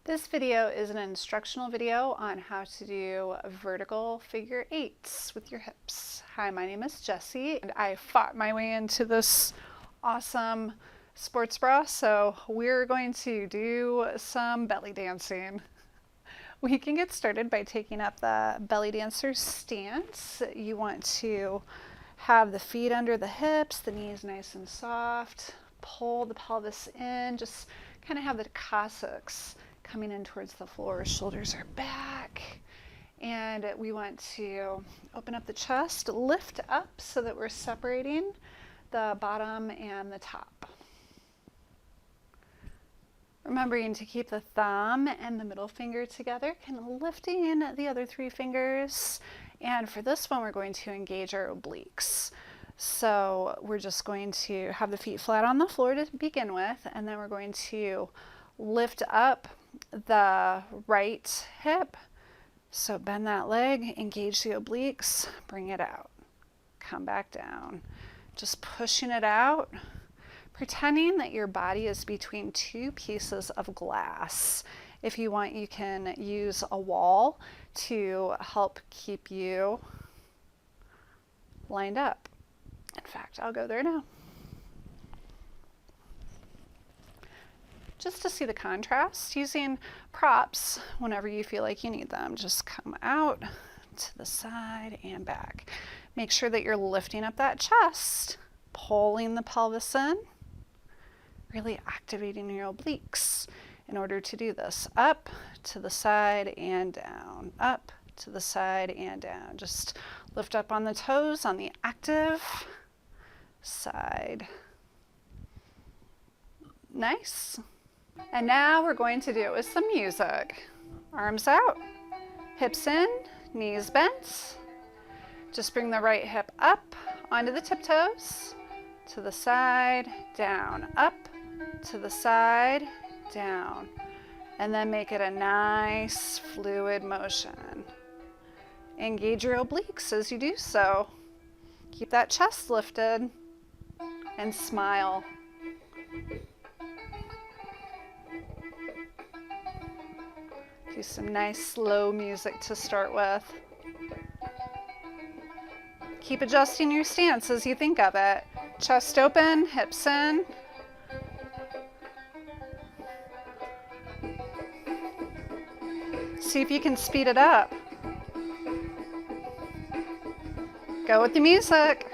This video is an instructional video on how to do vertical figure eights with your hips. Hi, my name is Jessie, and I fought my way into this awesome sports bra, so we're going to do some belly dancing. We can get started by taking up the belly dancer stance. You want to have the feet under the hips, the knees nice and soft, pull the pelvis in, just kind of have the Cossacks coming in towards the floor, shoulders are back, and we want to open up the chest, lift up so that we're separating the bottom and the top. Remembering to keep the thumb and the middle finger together, kind of lifting the other three fingers. And for this one, we're going to engage our obliques. So we're just going to have the feet flat on the floor to begin with, and then we're going to lift up the right hip. So bend that leg, engage the obliques, bring it out, come back down. Just pushing it out, pretending that your body is between two pieces of glass. If you want, you can use a wall to help keep you lined up. In fact, I'll go there now. Just to see the contrast, using props whenever you feel like you need them. Just come out to the side and back. Make sure that you're lifting up that chest, pulling the pelvis in, really activating your obliques in order to do this. Up to the side and down, up to the side and down. Just lift up on the toes on the active side. Nice. And now we're going to do it with some music. Arms out, hips in, knees bent. Just bring the right hip up onto the tiptoes, to the side, down, up, to the side, down. And then make it a nice fluid motion. Engage your obliques as you do so. Keep that chest lifted and smile. Do some nice slow music to start with. Keep adjusting your stance as you think of it. Chest open, hips in. See if you can speed it up. Go with the music.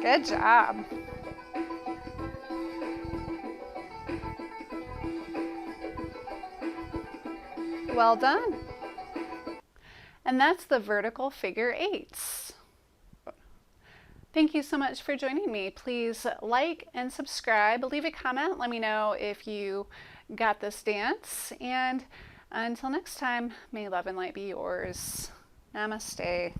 Good job. Well done. And that's the vertical figure eights. Thank you so much for joining me. Please like and subscribe. Leave a comment. Let me know if you got this dance. And until next time, may love and light be yours. Namaste.